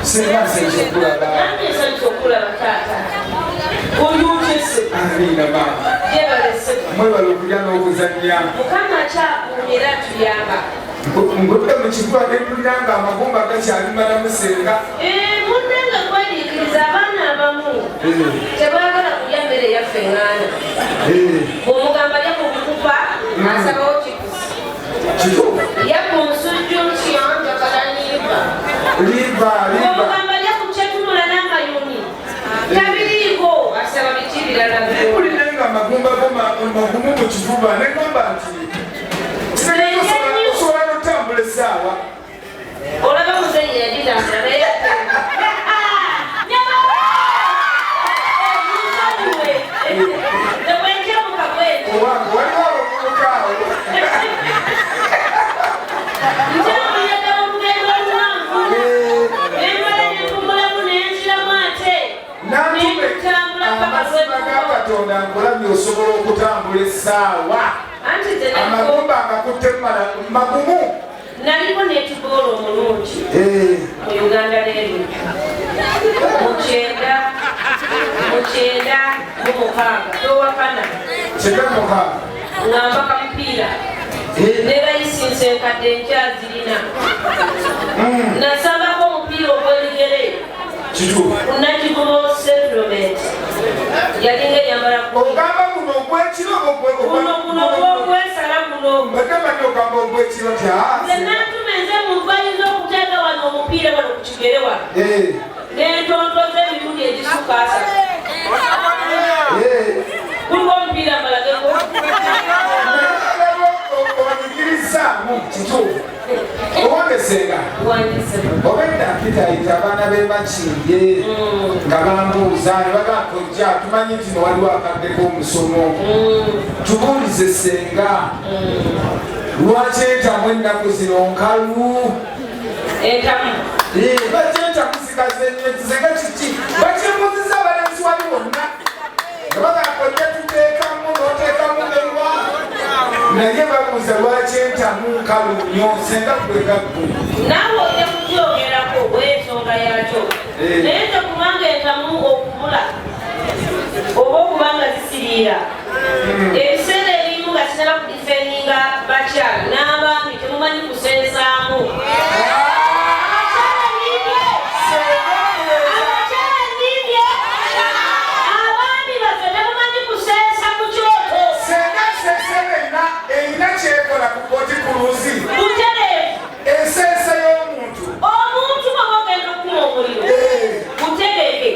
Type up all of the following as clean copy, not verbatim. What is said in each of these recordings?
Senga senjokula ba. Nani senjokula batata. Oyuchese. Amina ba. Yebalese. Mwebala okujana okuzanya. Mukama kyakuumira tuyamba. Ngudde mu kifuba ne mpuliranga amagumba gakyalimala musenga. Munnanga kwaliikiriza abaana abamu tebaagala kulya mmere yaffe eŋŋaana. Bw'omugamba lya ku bukupa asabawo kikusi. Kituufu. Yabba omusujju nkiyanja kalaniiba. Liba. Bw'omugamba lya ku kyetunula n'amayuni. Tabiriiko asaba biki birala byo. Mpuliranga amagumba magumu mu kifuba ne ngamba nti osobola n'otambula essaawa. Olaba muzeeyi yagitambula naye Owange waliwo abavubuka awo. Amazima ga Katonda nkulabye osobola okutambula essaawa. Amagumba agakutte magumu. Naliko netiboola omulungi mu Uganda leero mukyenda mu mukaaga towakana ngamba kamupiira ne layisinsi enkadde nkyazirina nasabako omupiira ogw'ebigere nakigubo settlement yalinga eyambala ogamba guno ogwekiro guno gwogwesala guno bagambadde ogamba ogwekiro nenatuma enze muntu ayinza okuteeka wano omupiira wano ku kigere wano nentontoza emirundi egisuka asatu guliwo omupiira amalageko obanyigirizaamu kituufu owangesenga obedda kitayita abaana bemakindye nga bambuuza ne bagakojja tumanyi nti newaliwo akaddeko omusomo tubuulize senga lwaki entamu ennaku zino nkalu baki entamu zikazenyezizenga kiki bakimbuziza abalenzi wali wonna nga bagakojja tuteekamu n'oteekamu ewa naye babuuza lwaki entamu nkalu nnyo senga kwegaggu naawe ojja kukyogerako olw'ensonga yakyo naye tekubanga entamu okubula oba okubanga zisiriira ebiseera ebimu nga kinaba kudifeninga bakyala n'abaami temumanyi kuseesaamu abaami baffe temumanyi kuseesa ku kyoto erina kyekola ku koti ku luuzi butereevu enseesa y'omuntu omuntu bwaba ogenda okuma omuliro butegeke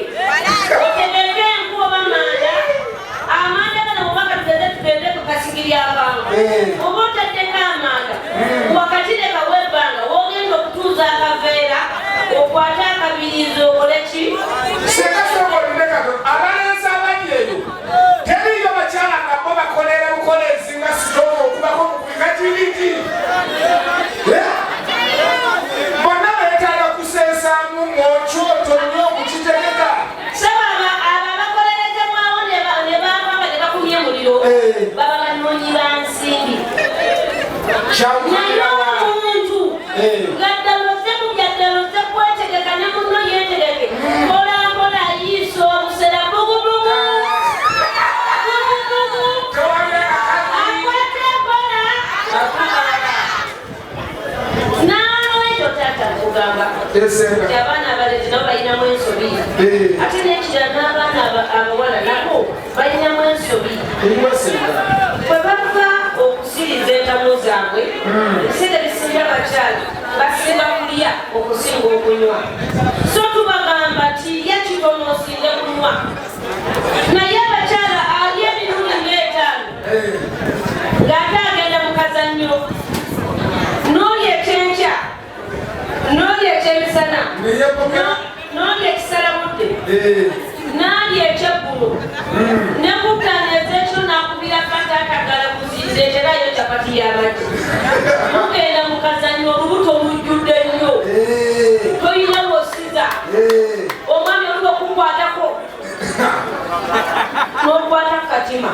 otegeke enku oba amanda gano mubaka tugende kukasigirya abantu oba otaddeko amanda wakati leka webbanga wogenda okutuuza akaveera okwate akabirizi okoleki abalenzi abali eyo teriyo bakyala nga bo bakolera bukoleezi nga sitoovu okubako mukwiga tiriti bonna beetaaga kuseesaamu mwokyoto nnyo okukitegeka sababa abo abakolerezebwawo ne bavanga ne bakumya emuliro baba banoonyi ba nsimbi naye omuntu gaddaloze mu byaddaloze kwetegeka ne munno yeetegeke mpolampola ayiisa obusera bugubugu akwata empola n'olwekyo taata kugamba nti abaana abalezi nabo balinamu ensobi ate n'ekirala n'abaana abawala nabo balinamu ensobi bwe bava okusiriza entamu zaabwe ebiseera ebisinga abakyala basinga kulya okusinga okunywa so tubagamba nti lya kitono osinga kunywa naye abakyala alya emirundi ng'etaano ng'ate agenda mu kazannyo n'olya ekyenkya n'olya ekyemisana n'olya ekisalabudde n'alya ekyeggulo ne kuttaneeza ekyo n'akubira kataatagala kuzireeterayo capati y'amagi mugenda mu kazannyo olubuto olujjudde nnyo toyina lwosiza omwami oluba okukwatako n'okwata ku katima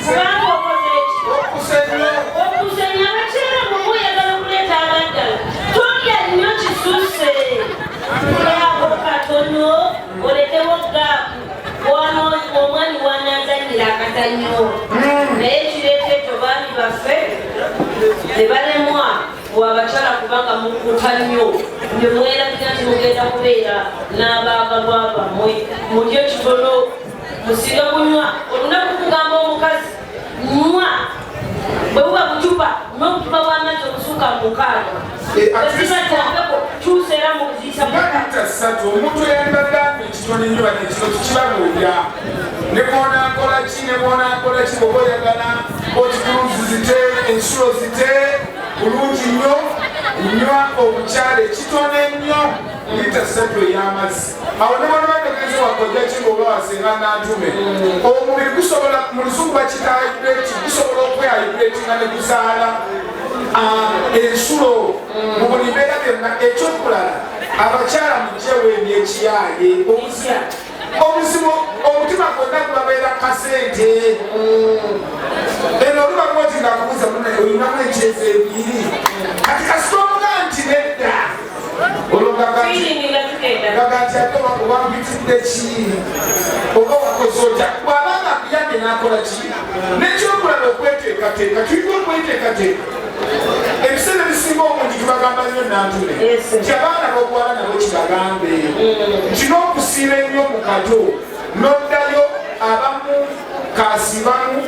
kubanga okoze eki okusenya abakyala mubuyagala okuleeta abaddala tolya bakwata nnyo naye kireeteeto baami baffe ne balemwa bwabakyala kubanga mukuta nnyo bye mweragira nti mugenda kubeera n'abaagalwa bammwe mulyo kitono musire kunywa olunaku kugamba omukazi nywa bwe buba bucupa n'obucupa bw'amazzi okusuuka mu mukaaga ezibatambeko kyusa era mukuziisa ssatu omuntu eyandibadde ekitono ennyo bane ekiro tukibabuulya ne bwonaakola ki ne bwonaakola ki bwoba oyagala otikuluzi zite ensulo zite bulungi nnyo nywa obukyala ekitono ennyo lita ssatu ey'amazzi awo ne bano bategeeza wakojja ki ng'oba wasenga nantume omubiri gusobola mu luzungu bakita hydrate gusobola okwehydratinga ne guzaala ensulo mu buli mbeera byonna ekyokulala abakyala mujjewo ebyekiyaaye obuzibu omutima gwonna gubabeera kasente eno olubamu oti ngaakubuuza muna olinamu ekyeza ebiri kati kasita omuga nti nedda olwogaga nti ate owampitidde ki oba wakoze otya bw'abanga akuyambye n'akola ki n'ekyokulala okweteekateeka tulina okweteekateeka ebiseera ebisinga omungi tubagamba nnyo nantume nti abaana b'obuwala nabo kibagambe nti n'okusiira ennyo mu kato n'oddayo abamu kaasibamu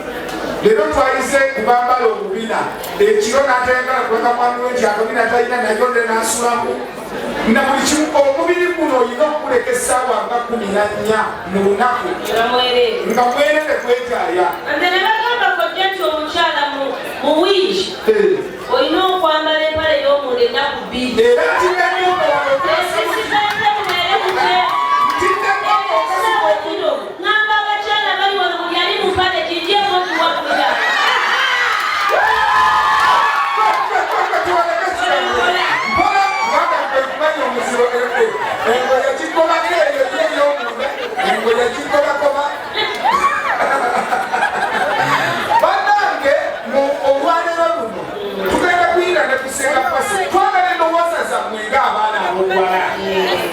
leero twayize kubambala obubina ekiro n'atayagala kuleka mwami we nti akabina talina nayo nde n'asulamu na buli kimu omubiri guno olina okuleka essaawa nga 14 mu lunaku nga mwerere kwetaaya nti omukyala mu wiiki olina okwambala empale y'omunda ennaku 2 era ngamba abakyala bali wano buli ali mu mpale kijjemu okiwakuira banange olwanero luno tugenda kuyira ne kusenga pasi twagala endowooza zammwe ng'abaana ab'obuwala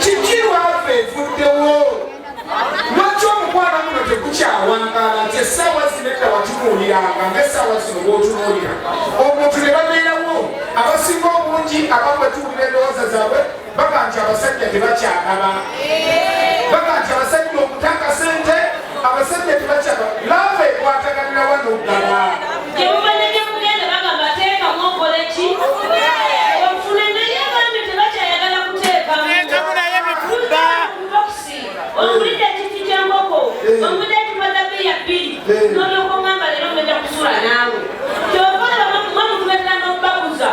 kiki lwava evuddewo lwaki omukwano guno tegukyawangaala nti essaawa zino edda watunuuliranga ng'essaawa zino bw'otunuulira omuntu ne babeerawo abasinga obungi abamu bwe tuwulira endowooza zaabwe baga nti abasajja tebakyagaba baga nti abasajja okutanga sente abasajja tebakyagaba laava ekwataganira wano oggala gyemumanye mugenda bagamba teekamu okole ki ofune naye abambi tebakyayagala kuteekamu omulidde ekiti ky'enkoko omulidde ekipata bbeeya 2 n'olyoka omwamba leero ngenda kusula naawe kyokola bamutubetera n'okubaguza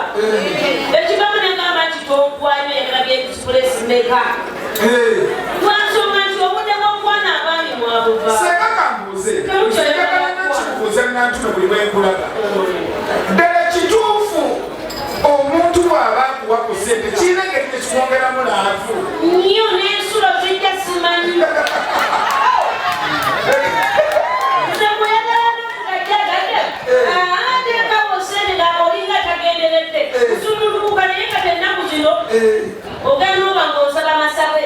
ekigamu negamba nti tonkwanyo ebira by'express meka twansonga nti obudde bw'okwana abaami mwabuva senga kambuuze njagala nakibuuza nantume buli bwenkulaga ddala kituufu omuntu bw'aba akuwa ku sente kiina engeri tekikwongeramu laafu nnyo n'ensulo zijja simanyi nze mweyagala nokugajjagajja ateekawo sente ng'olinga tagenderedde kusumulukuka naye kati ennaku zino ogenda oba ng'osaba masabe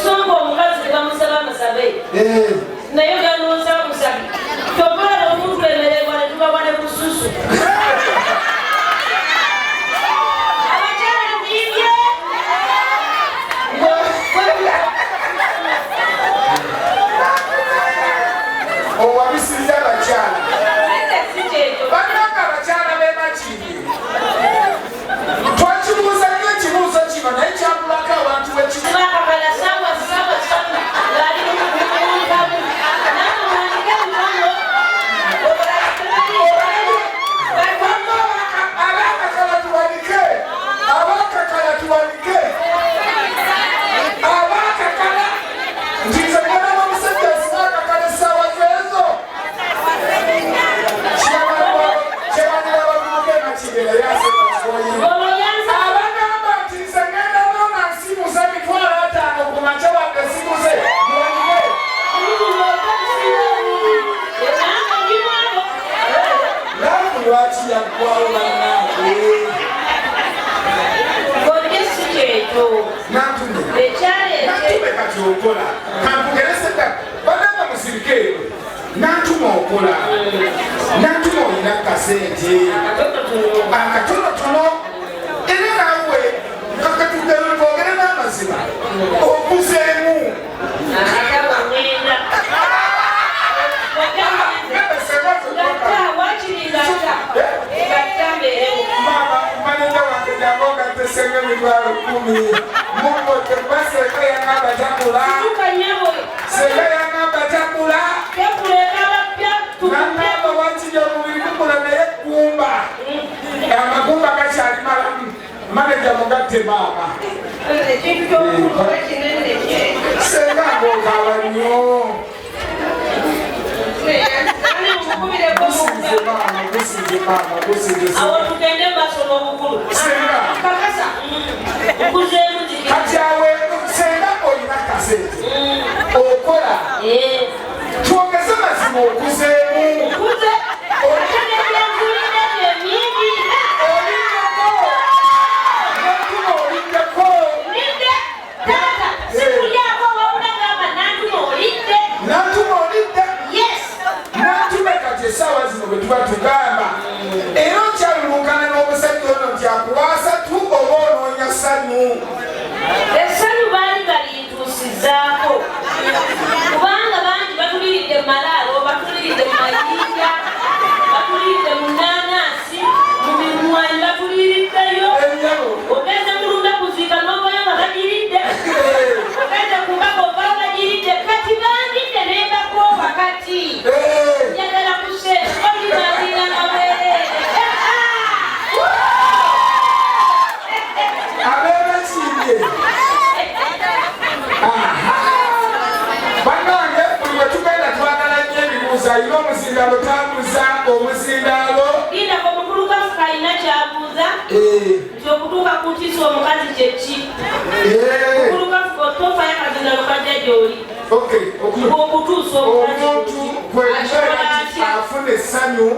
so nga omukazi tebamusaba masabe naye ogenda nosaba musabe tokola omuntu emererwa ne tubawa ne bususu owabisiriza abakyala bannanga abakyala b'emakindi twakibuuza nnyo ekibuuzo kino naye kyabulako abantu wekimu abakakala tuwanike abakakala tuwanike abakakala nti nze mwana w'omusajja simakakala essaawa zeezo kyebanira bavubuka emakigera abagamba nti nze ngenda noona nsimuza 5,000 ku makya wadde simuze muwanike laafu lwaki yaggwawo bannange nantume kati okola kankugerese ddala bannanga musirike eno nantuma okula natuma olina kasente akatonotono era nawe kakatugero twogere n'amazima okuzeemu maneja wange jagonga tesenge mitwalo 10 mukote baseka yangamba takula seka yangamba takula nanaba wakija omubiri gukula naye kumba amagumba gakyali malamu maneja mugatte maama senga ng'okaaba nnyo kati awe senga olina kasente okola twogeze mazima okuzeemu esawa zino bwe tuba tugamba era okyalulukana n'omusajja ono nti akuwaasa tu oba onoonya ssanyu essanyu baali balintuusizaako kubanga bangi batuliridde mu malaalo batuliridde mu mayinja batuliridde mu nanaasi mu mimwanyi batuliriddeyo ogenda mu lunaku ziika n'ovayo nga bagiridde ogenda ku mbaka ovaayo bagiridde kati bangidde neembako wakati njagala kuseera olinaazira mabeere abeebakindye bannange buli we tugenda twagala nnyo ebibuuzo alina omuzindaalo tambuza omuzindaalo indako omukulu kafuka alina kyabuuza nti okutuuka ku ntiisa omukazi kyeki omukulu kafuka otofayo akazindaalo kajja gy'oli okutuusa omuntu kwekibeera afuna essanyu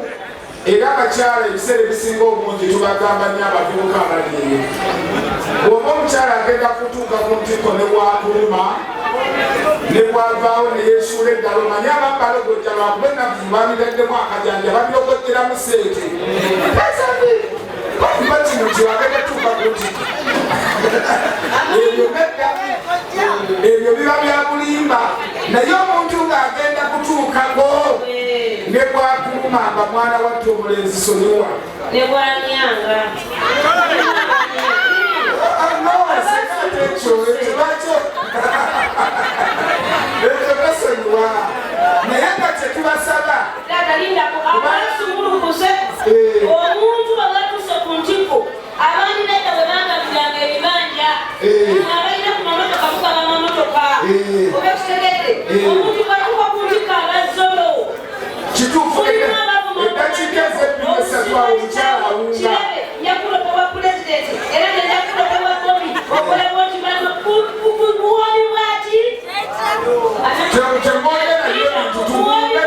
era abakyala ebiseera ebisinga obungi tubagamba nnyo abavubuka abaliire bw'oba omukyala agenda kutuuka ku ntiko ne bwakuluma ne bwavaawo ne yeesuula eddalo manye ababalogojja lwakuba ennaku babiraddemu akajanja babirogojjeramu seete bakuba kino kyebagenda tuuka ku ntiko ebyo nedda ebyo biba bya bulimba naye omuntu ng'agenda kutuukako ne bwakuluma nga mwana watte omulenzi sonyiwa ne bwanyanga ekyo tasonyiwa naye nga kyetubasaba abalasumulukuse omuntu babatuse ku ntiko abandi nedda bwe bangabiranga ebibanja abalina ku mamotoka mukaba mamotoka oba kitegedde omuntu batuka ku ntiko abazolo kituufu eddakiika ez'ebbiri omukyala awunga nyakulopa wa pulezidenti era nenyakulopa wa bobi okolebwa nti buwobi bwaki temwogerayo nti tuwumbe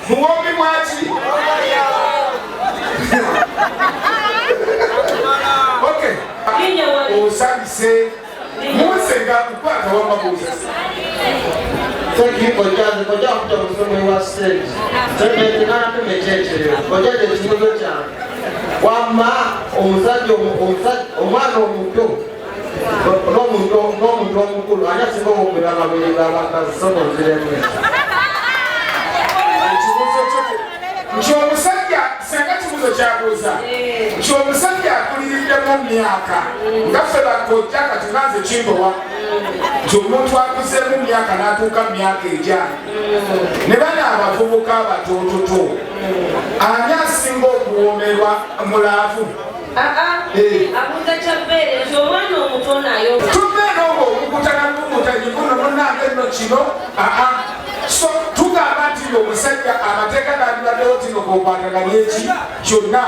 buwobi bwaki osabise musenga kukwata wamabuuza Thank you for joining. For joining to the Summer stage. Thank you for coming to church. For joining the Summer church. Wama omusaji omwana omuto. N'omuntu omukulu anyasinga okugula amabiri g'abakasomo ziremwe. Nti omusajja senga kibuzo kyabuuza nti omusajja akuliriddemu myaka nga ffe bakojja kati nanze kimbowa nti omuntu akuzeemu myaka n'atuuka myaka ejana ne bana abavubuka abatoototo ani asinga okuwoomerwa mulaavu abuuza kyabbeere nti omwana omuto nayo tubeera obwo obukutana n'omutanyi guno munnange nno kino so tugamba nti omusajja amateeka gandibaddewo tino kokwataganya eki kyonna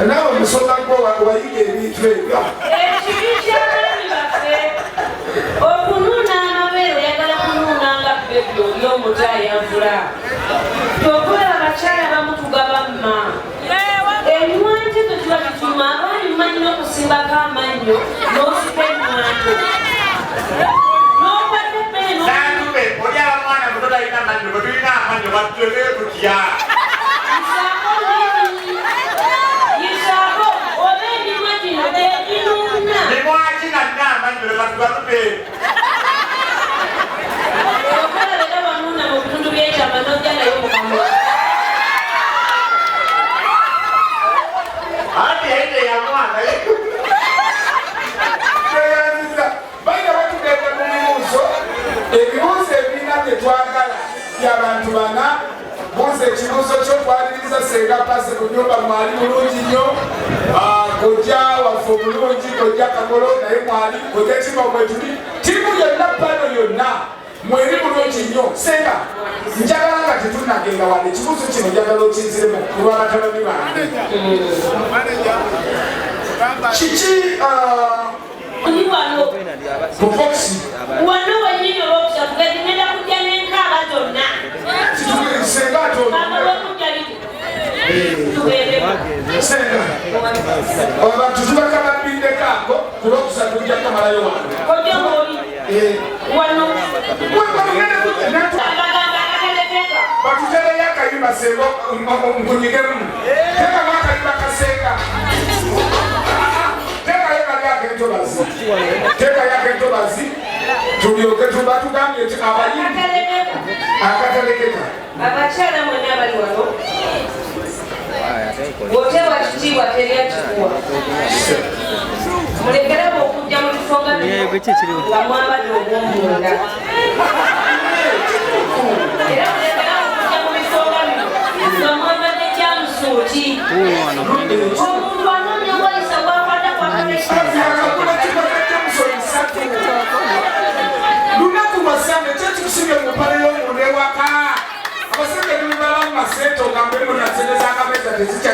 nawe omusoga gwo wayiga ebintu ebyo ekibi ky'abaami baffe okunuuna amabeere oyagala kunuunanga bebyo oli omuto ayanvula tokulaba abakyala bamu tugabamma enywanto ezo kiba kituma abaali mmanyi n'okusimbako amannyo n'osika ennwanto n'obadde bbene abantu bana muze ekibuuzo ky'okwaniriza senga pase ku nyumba mwali mulungi nnyo kojja waffe omulungi kojja kagolo naye mwali kojja kima mwetuli tiimu yonna pano yonna mweri mulungi nnyo senga njagala nga tetunagenda wane ekibuuzo kino njagala okinziremu kulwabatabani bange kiki mufoksi wano wenyini olwokusatu gezigenda kujja n'enkaaba zonna senga abantu tubakababbindeko ako kulwokusatu ojja kamalayo wano batutereyo akayimba senga nkunyigemu tekamu akayimba kasenga tekayo kali akentobazi tekayo akentobazi tulyoke tuba tugambye nti abayimbi akatalekeka abakyala mwena bali wano bw'oteebwa kitiibwa terya kikuwa mulekeremu okujja mu bifo nga mwambadde obwomunda era mulekeremu okujja mu bifo nga mwambadde kyamusuuti omuntu anoonya bwayisa bwakwata lunaku masande kyekikusibye mupale y'omunda ewaka abasajja nebibala mu maseeto nga mbemu naseneza akameza tezikya